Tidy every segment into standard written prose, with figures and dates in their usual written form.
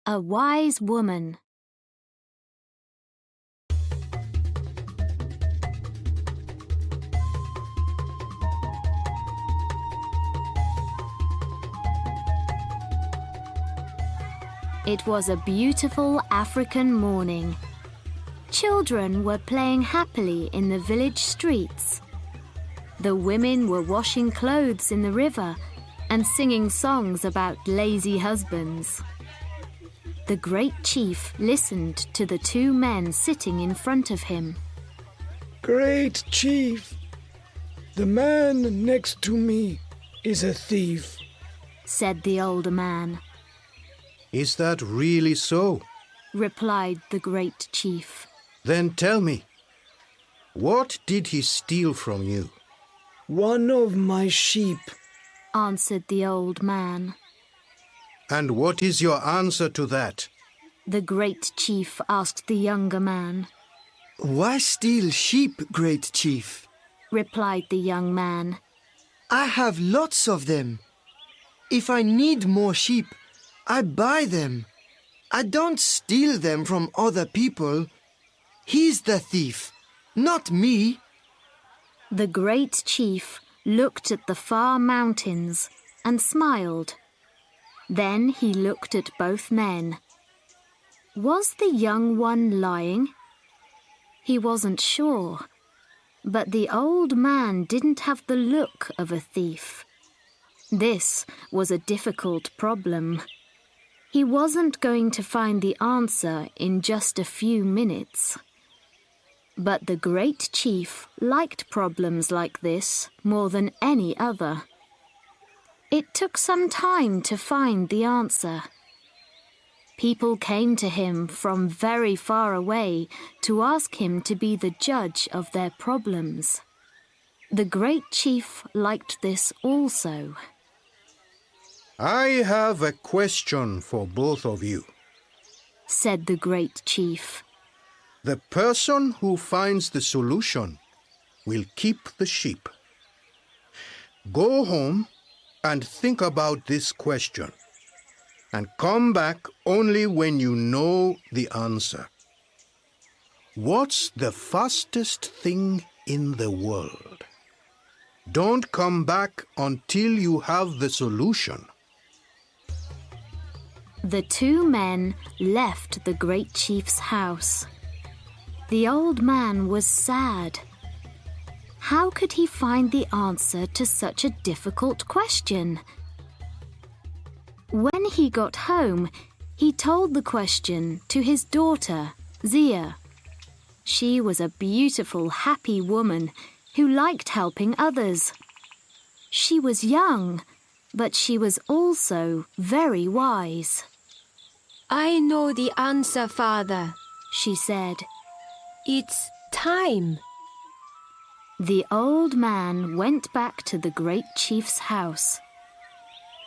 A wise woman. It was a beautiful African morning. Children were playing happily in the village streets. The women were washing clothes in the river and singing songs about lazy husbands. The great chief listened to the two men sitting in front of him. Great chief, the man next to me is a thief, said the older man. Is that really so? Replied the great chief. Then tell me, what did he steal from you? One of my sheep, answered the old man. And what is your answer to that? The great chief asked the younger man. Why steal sheep, great chief? Replied the young man. I have lots of them. If I need more sheep, I buy them. I don't steal them from other people. He's the thief, not me. The great chief looked at the far mountains and smiled. Then he looked at both men. Was the young one lying? He wasn't sure, but the old man didn't have the look of a thief. This was a difficult problem. He wasn't going to find the answer in just a few minutes. But the great chief liked problems like this more than any other. It took some time to find the answer. People came to him from very far away to ask him to be the judge of their problems. The great chief liked this also. I have a question for both of you, said the great chief. The person who finds the solution will keep the sheep. Go home and think about this question, and come back only when you know the answer. What's the fastest thing in the world? Don't come back until you have the solution. The two men left the great chief's house. The old man was sad. How could he find the answer to such a difficult question? When he got home, he told the question to his daughter, Zia. She was a beautiful, happy woman who liked helping others. She was young, but she was also very wise. I know the answer, Father, she said. It's time. The old man went back to the great chief's house.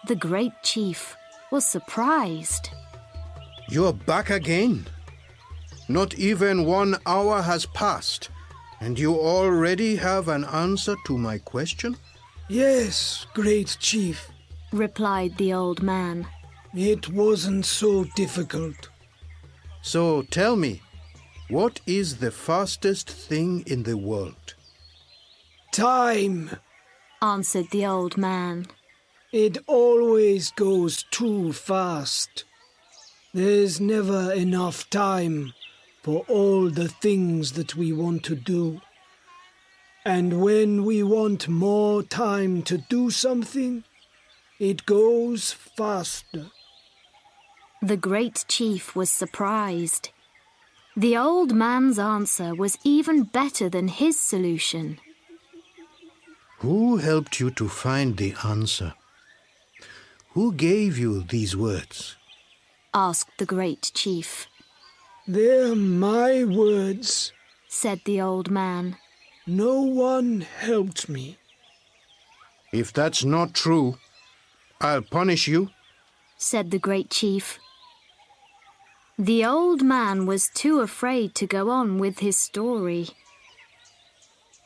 The great chief was surprised. You're back again. Not even 1 hour has passed, and you already have an answer to my question? Yes, great chief, replied the old man. It wasn't so difficult. So tell me, what is the fastest thing in the world? Time, answered the old man. It always goes too fast. There's never enough time for all the things that we want to do. And when we want more time to do something, it goes faster. The great chief was surprised. The old man's answer was even better than his solution. Who helped you to find the answer? Who gave you these words? Asked the great chief. They're my words, said the old man. No one helped me. If that's not true, I'll punish you, said the great chief. The old man was too afraid to go on with his story.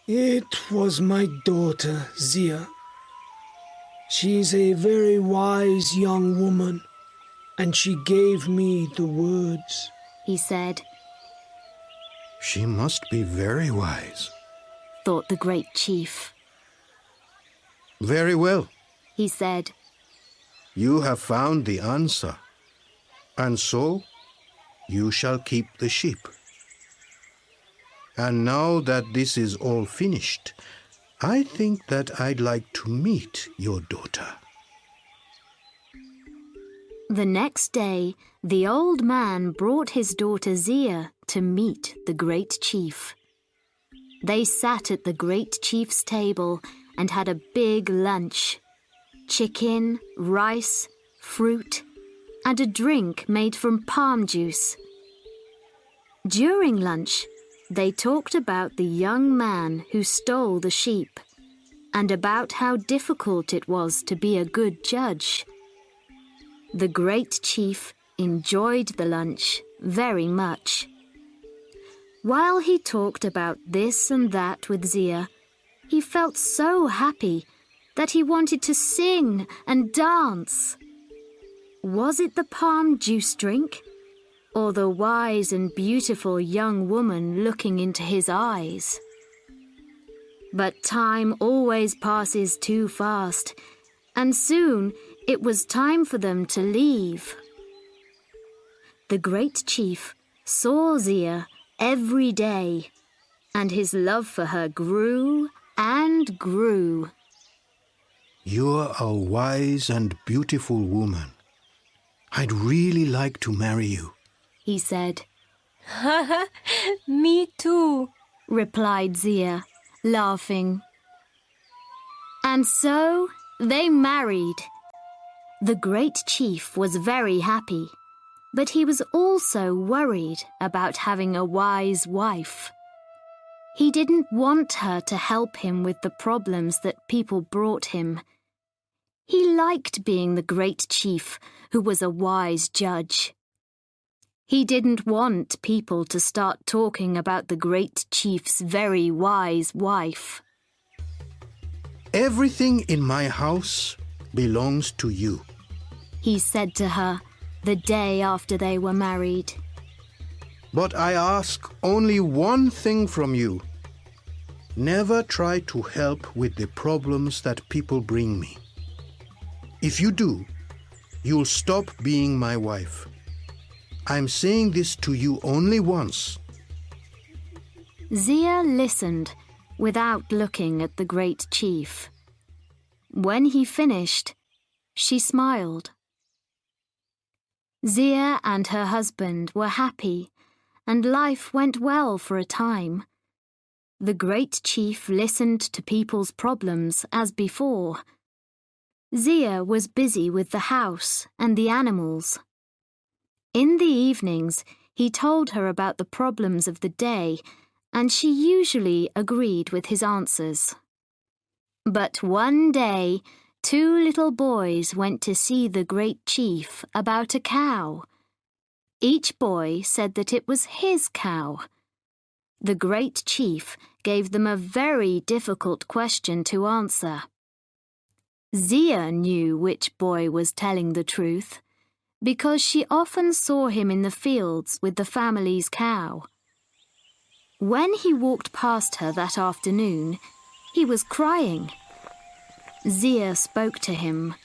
It was my daughter, Zia. She's a very wise young woman, and she gave me the words, he said. She must be very wise. Thought the great chief. Very well. He said. You have found the answer, and so you shall keep the sheep. And now that this is all finished, I think that I'd like to meet your daughter. The next day, the old man brought his daughter Zia to meet the great chief. They sat at the great chief's table and had a big lunch. Chicken, rice, fruit, and a drink made from palm juice. During lunch, they talked about the young man who stole the sheep and about how difficult it was to be a good judge. The great chief enjoyed the lunch very much. While he talked about this and that with Zia, he felt so happy that he wanted to sing and dance. Was it the palm juice drink, or the wise and beautiful young woman looking into his eyes? But time always passes too fast, and soon it was time for them to leave. The great chief saw Zia every day, and his love for her grew and grew. You're a wise and beautiful woman. I'd really like to marry you, he said. Me too, replied Zia, laughing. And so they married. The great chief was very happy, but he was also worried about having a wise wife. He didn't want her to help him with the problems that people brought him. He liked being the great chief who was a wise judge. He didn't want people to start talking about the great chief's very wise wife. Everything in my house belongs to you, he said to her the day after they were married. but I ask only one thing from you. Never try to help with the problems that people bring me. If you do, you'll stop being my wife. I'm saying this to you only once. Zia listened without looking at the great chief. When he finished, she smiled. Zia and her husband were happy, and life went well for a time. The great chief listened to people's problems as before. Zia was busy with the house and the animals. In the evenings, he told her about the problems of the day, and she usually agreed with his answers. But one day, 2 little boys went to see the great chief about a cow. Each boy said that it was his cow. The great chief gave them a very difficult question to answer. Zia knew which boy was telling the truth, because she often saw him in the fields with the family's cow. When he walked past her that afternoon, he was crying. Zia spoke to him.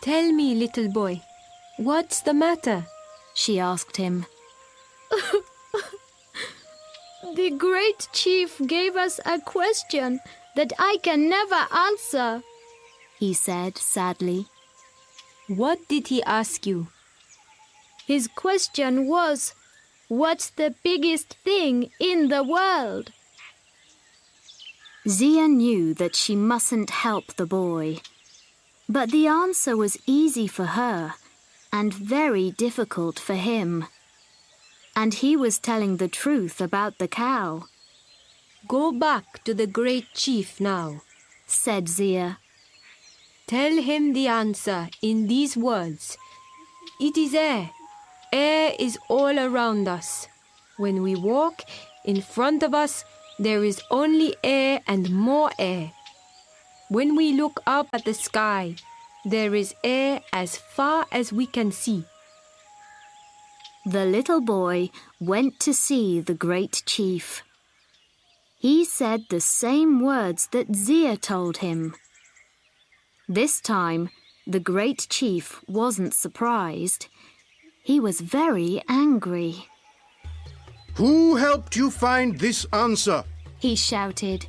Tell me, little boy, what's the matter? She asked him. The great chief gave us a question that I can never answer, he said sadly. What did he ask you? His question was, what's the biggest thing in the world? Zia knew that she mustn't help the boy, but the answer was easy for her and very difficult for him. And he was telling the truth about the cow. Go back to the great chief now, said Zia. Tell him the answer in these words. It is air. Air is all around us. When we walk, in front of us, there is only air and more air. When we look up at the sky, There is air as far as we can see. The little boy went to see the great chief. He said the same words that Zia told him. This time, the great chief wasn't surprised. He was very angry. Who helped you find this answer? He shouted.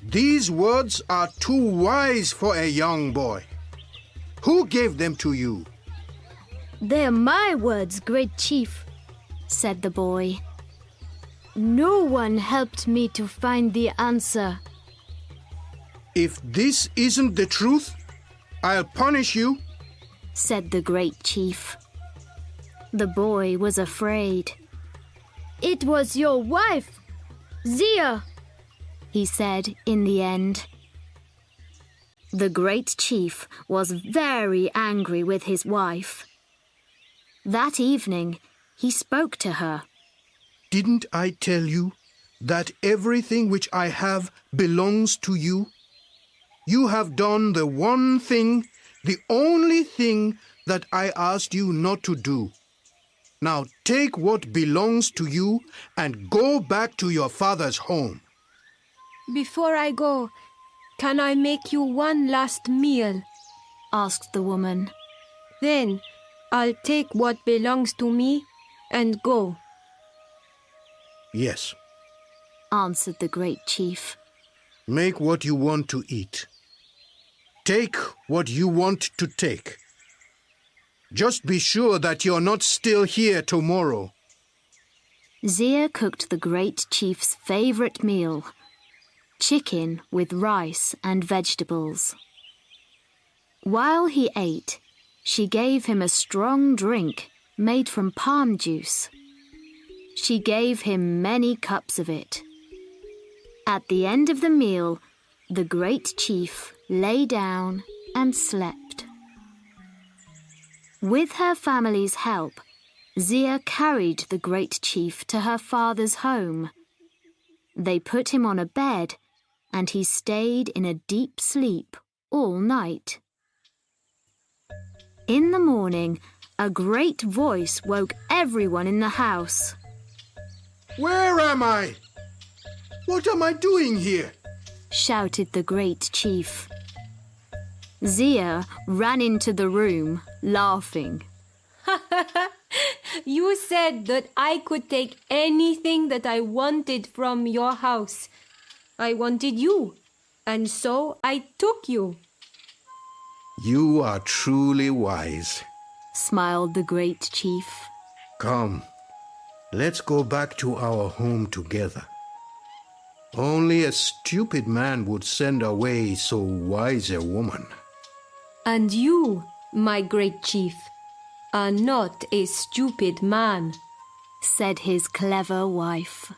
These words are too wise for a young boy. Who gave them to you? They're my words, great chief, said the boy. No one helped me to find the answer. If this isn't the truth, I'll punish you, said the great chief. The boy was afraid. It was your wife, Zia, he said in the end. The great chief was very angry with his wife. That evening, he spoke to her. Didn't I tell you that everything which I have belongs to you? You have done the one thing, the only thing that I asked you not to do. Now take what belongs to you and go back to your father's home. Before I go, can I make you one last meal? Asked the woman. Then I'll take what belongs to me and go. Yes, answered the great chief. Make what you want to eat. Take what you want to take. Just be sure that you're not still here tomorrow. Zia cooked the great chief's favorite meal, chicken with rice and vegetables. While he ate, she gave him a strong drink made from palm juice. She gave him many cups of it. At the end of the meal, the great chief lay down and slept. With her family's help, Zia carried the great chief to her father's home. They put him on a bed, and he stayed in a deep sleep all night. In the morning, a great voice woke everyone in the house. Where am I? What am I doing here? Shouted the great chief. Zia ran into the room, laughing. You said that I could take anything that I wanted from your house. I wanted you, and so I took you. You are truly wise, smiled the great chief. Come, let's go back to our home together. Only a stupid man would send away so wise a woman. And you, my great chief, are not a stupid man, said his clever wife.